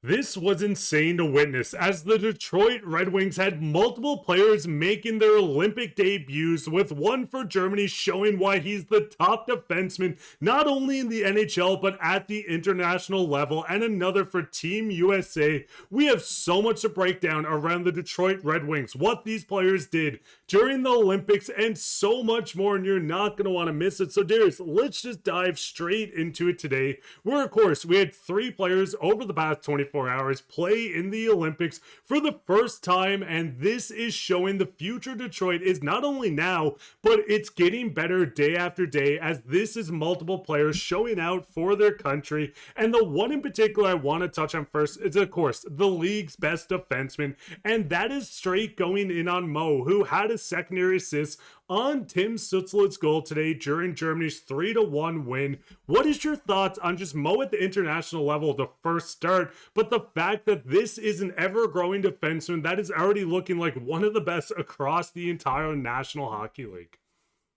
This was insane to witness as the Detroit Red Wings had multiple players making their Olympic debuts, with one for Germany showing why he's the top defenseman not only in the NHL but at the international level, and another for Team USA. We have so much to break down around the Detroit Red Wings, what these players did during the Olympics, and so much more, and you're not going to want to miss it. So Darius, let's just dive straight into it today, where of course we had 3 players over the past 24 hours play in the Olympics for the first time, and this is showing the future Detroit is not only now, but it's getting better day after day, as this is multiple players showing out for their country. And the one in particular I want to touch on first is, of course, the league's best defenseman, and that is straight going in on Mo, who had a secondary assist on Tim Stützle's goal today during Germany's 3-1 win. What is your thoughts on just Mo at the international level, the first start, but the fact that this is an ever-growing defenseman that is already looking like one of the best across the entire National Hockey League?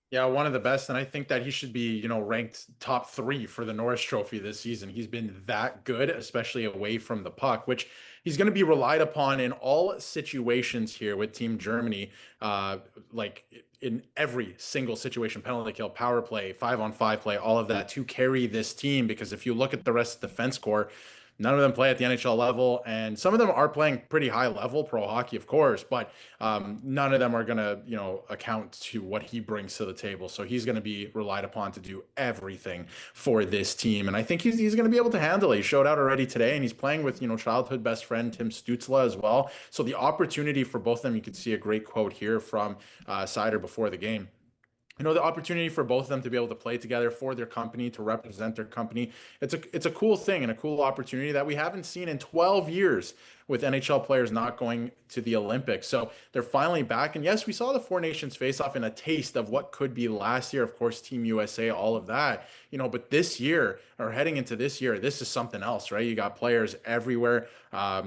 Yeah, one of the best, and I think that he should be, ranked top 3 for the Norris Trophy this season. He's been that good, especially away from the puck, which he's going to be relied upon in all situations here with Team Germany, like in every single situation, penalty kill, power play, 5-on-5 play, all of that, to carry this team. Because if you look at the rest of the defense core, none of them play at the NHL level, and some of them are playing pretty high level pro hockey, of course, but none of them are going to, account to what he brings to the table. So he's going to be relied upon to do everything for this team, and I think he's going to be able to handle it. He showed out already today, and he's playing with, childhood best friend Tim Stützle as well. So the opportunity for both of them, you could see a great quote here from Seider before the game. The opportunity for both of them to be able to play together for their company, to represent their company. It's a cool thing and a cool opportunity that we haven't seen in 12 years with NHL players not going to the Olympics. So they're finally back. And yes, we saw the Four Nations face off in a taste of what could be last year. Of course, Team USA, all of that, but this year, or heading into this year, this is something else, right? You got players everywhere,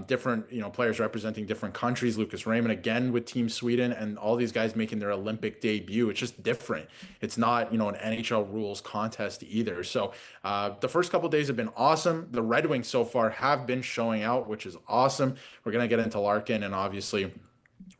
different, players representing different countries. Lucas Raymond again with Team Sweden, and all these guys making their Olympic debut. It's just different. It's not, an NHL rules contest either. So the first couple of days have been awesome. The Red Wings so far have been showing out, which is awesome. We're going to get into Larkin and obviously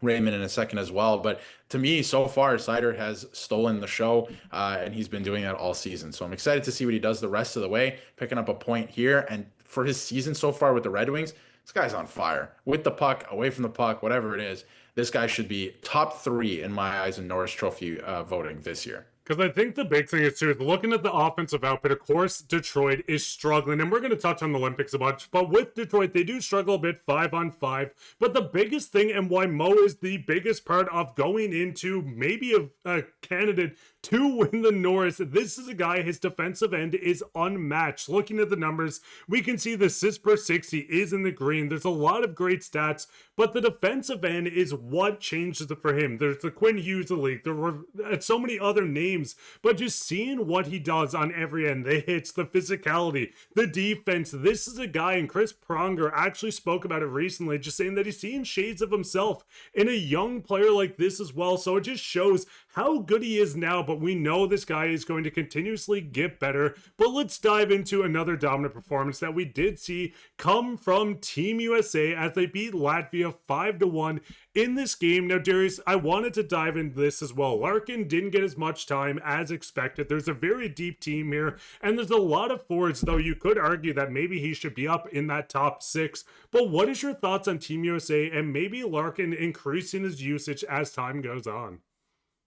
Raymond in a second as well. But to me, so far, Seider has stolen the show, and he's been doing that all season. So I'm excited to see what he does the rest of the way, picking up a point here. And for his season so far with the Red Wings, this guy's on fire. With the puck, away from the puck, whatever it is, this guy should be top 3 in my eyes in Norris Trophy voting this year. Because I think the big thing is, too, looking at the offensive output, of course, Detroit is struggling, and we're going to touch on the Olympics a bunch, but with Detroit, they do struggle a bit 5-on-5, but the biggest thing, and why Mo is the biggest part of going into maybe a candidate to win the Norris, this is a guy, his defensive end is unmatched. Looking at the numbers, we can see the assists per 60 is in the green. There's a lot of great stats, but the defensive end is what changes it for him. There's the Quinn Hughes of the league. There were so many other names, but just seeing what he does on every end, the hits, the physicality, the defense, this is a guy, and Chris Pronger actually spoke about it recently, just saying that he's seeing shades of himself in a young player like this as well. So it just shows how good he is now, but we know this guy is going to continuously get better. But let's dive into another dominant performance that we did see come from Team USA as they beat Latvia 5-1 in this game. Now, Darius, I wanted to dive into this as well. Larkin didn't get as much time as expected. There's a very deep team here, and there's a lot of forwards, though you could argue that maybe he should be up in that top 6. But what is your thoughts on Team USA and maybe Larkin increasing his usage as time goes on?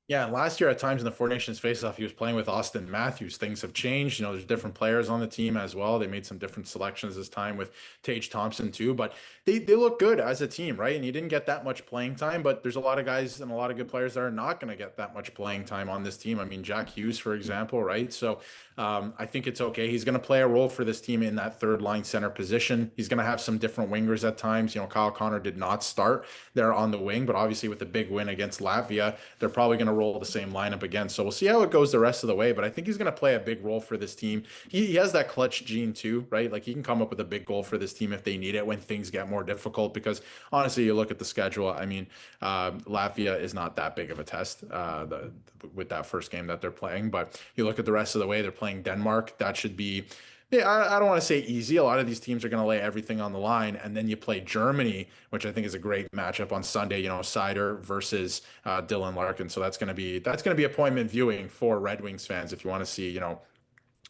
Yeah, and last year at times in the Four Nations face-off, he was playing with Austin Matthews. Things have changed. There's different players on the team as well. They made some different selections this time with Tage Thompson too, but they look good as a team, right? And he didn't get that much playing time, but there's a lot of guys and a lot of good players that are not going to get that much playing time on this team. I mean, Jack Hughes, for example, right? So I think it's okay. He's going to play a role for this team in that third line center position. He's going to have some different wingers at times. Kyle Connor did not start there on the wing, but obviously with the big win against Latvia, they're probably going to roll the same lineup again. So we'll see how it goes the rest of the way, but I think he's going to play a big role for this team. He has that clutch gene too, right? Like he can come up with a big goal for this team if they need it when things get more difficult, because honestly, you look at the schedule. I mean, Latvia is not that big of a test with that first game that they're playing, but you look at the rest of the way, they're playing Denmark. That should be Yeah, I don't want to say easy. A lot of these teams are going to lay everything on the line, and then you play Germany, which I think is a great matchup on Sunday. You know, Seider versus Dylan Larkin. So that's going to be appointment viewing for Red Wings fans if you want to see, you know,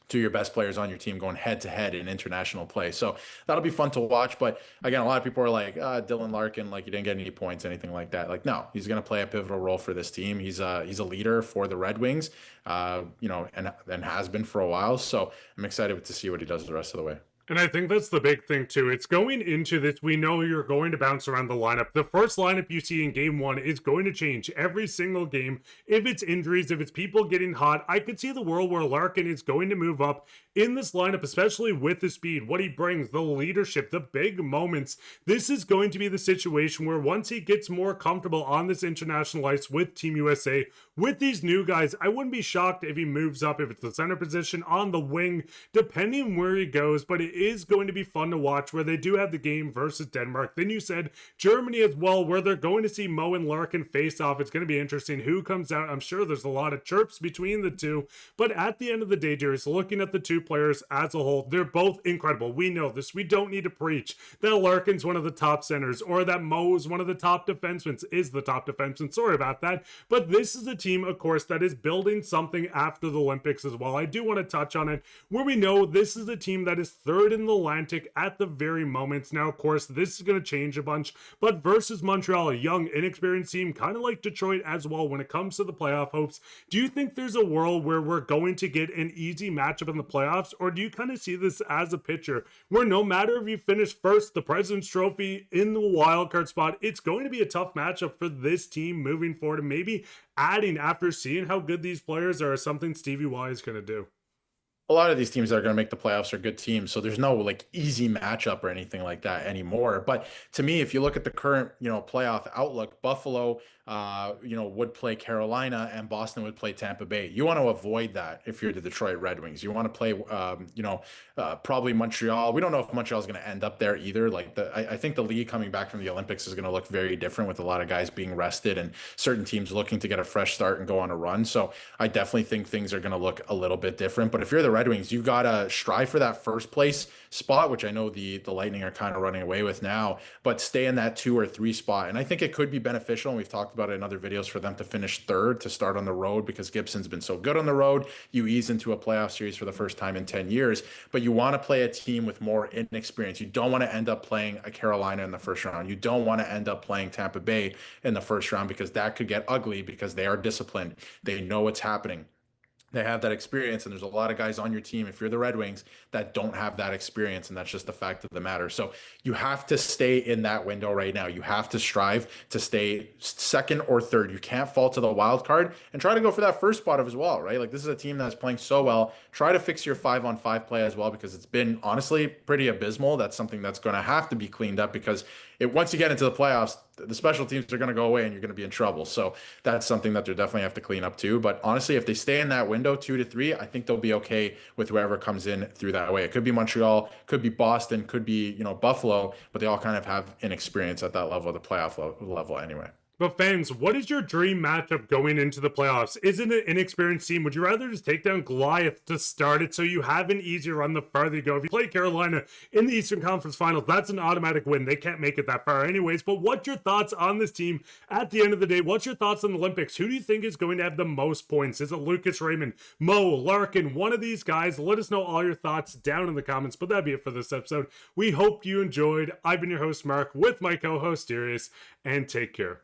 two of your best players on your team going head to head in international play. So that'll be fun to watch. But again, a lot of people are like, Dylan Larkin, like, you didn't get any points, anything like that. Like, no, he's going to play a pivotal role for this team. He's a leader for the Red Wings, you know, and has been for a while. So I'm excited to see what he does the rest of the way. And I think that's the big thing, too. It's going into this, we know you're going to bounce around the lineup. The first lineup you see in game one is going to change every single game. If it's injuries, if it's people getting hot, I could see the world where Larkin is going to move up in this lineup, especially with the speed, what he brings, the leadership, the big moments. This is going to be the situation where once he gets more comfortable on this international ice with Team USA, with these new guys, I wouldn't be shocked if he moves up, if it's the center position, on the wing, depending where he goes. But it is going to be fun to watch where they do have the game versus Denmark. Then you said Germany as well, where they're going to see Mo and Larkin face off. It's going to be interesting who comes out. I'm sure there's a lot of chirps between the two. But at the end of the day, Darius, looking at the two players as a whole, they're both incredible. We know this. We don't need to preach that Larkin's one of the top centers or that Mo's one of the top defensemen, is the top defenseman. Sorry about that. But this is a team, of course, that is building something after the Olympics as well. I do want to touch on it, where we know this is a team that is third in the Atlantic at the very moment. Now, of course, this is going to change a bunch, but versus Montreal, a young, inexperienced team, kind of like Detroit as well when it comes to the playoff hopes. Do you think there's a world where we're going to get an easy matchup in the playoffs, or do you kind of see this as a picture where no matter if you finish first, the President's Trophy, in the wild card spot, it's going to be a tough matchup for this team moving forward, and maybe adding after seeing how good these players are something Stevie Y is going to do? A lot of these teams that are going to make the playoffs are good teams. So there's no like easy matchup or anything like that anymore. But to me, if you look at the current, you know, playoff outlook, Buffalo, you know, would play Carolina and Boston would play Tampa Bay. You want to avoid that if you're the Detroit Red Wings. You want to play, you know, probably Montreal. We don't know if Montreal is going to end up there either. Like I think the league coming back from the Olympics is going to look very different with a lot of guys being rested and certain teams looking to get a fresh start and go on a run. So I definitely think things are going to look a little bit different. But if you're the Red Wings, you got to strive for that first place spot, which I know the Lightning are kind of running away with now, but stay in that 2 or 3 spot. And I think it could be beneficial. And we've talked about it in other videos for them to finish third to start on the road because Gibson's been so good on the road. You ease into a playoff series for the first time in 10 years, but you want to play a team with more inexperience. You don't want to end up playing a Carolina in the first round. You don't want to end up playing Tampa Bay in the first round because that could get ugly because they are disciplined. They know what's happening. They have that experience, and there's a lot of guys on your team, if you're the Red Wings, that don't have that experience, and that's just the fact of the matter. So you have to stay in that window right now. You have to strive to stay second or third. You can't fall to the wild card, and try to go for that first spot as well, right? Like, this is a team that's playing so well. Try to fix your 5-on-5 play as well, because it's been honestly pretty abysmal. That's something that's going to have to be cleaned up, because once you get into the playoffs, the special teams are going to go away and you're going to be in trouble. So that's something that they definitely have to clean up too. But honestly, if they stay in that window 2 to 3, I think they'll be okay with whoever comes in through that way. It could be Montreal, could be Boston, could be, you know, Buffalo, but they all kind of have inexperience at that level, the playoff level anyway. But fans, what is your dream matchup going into the playoffs? Is it an inexperienced team? Would you rather just take down Goliath to start it so you have an easier run the farther you go? If you play Carolina in the Eastern Conference Finals, that's an automatic win. They can't make it that far anyways. But what's your thoughts on this team at the end of the day? What's your thoughts on the Olympics? Who do you think is going to have the most points? Is it Lucas Raymond, Mo, Larkin, one of these guys? Let us know all your thoughts down in the comments. But that'd be it for this episode. We hope you enjoyed. I've been your host, Mark, with my co-host, Darius, and take care.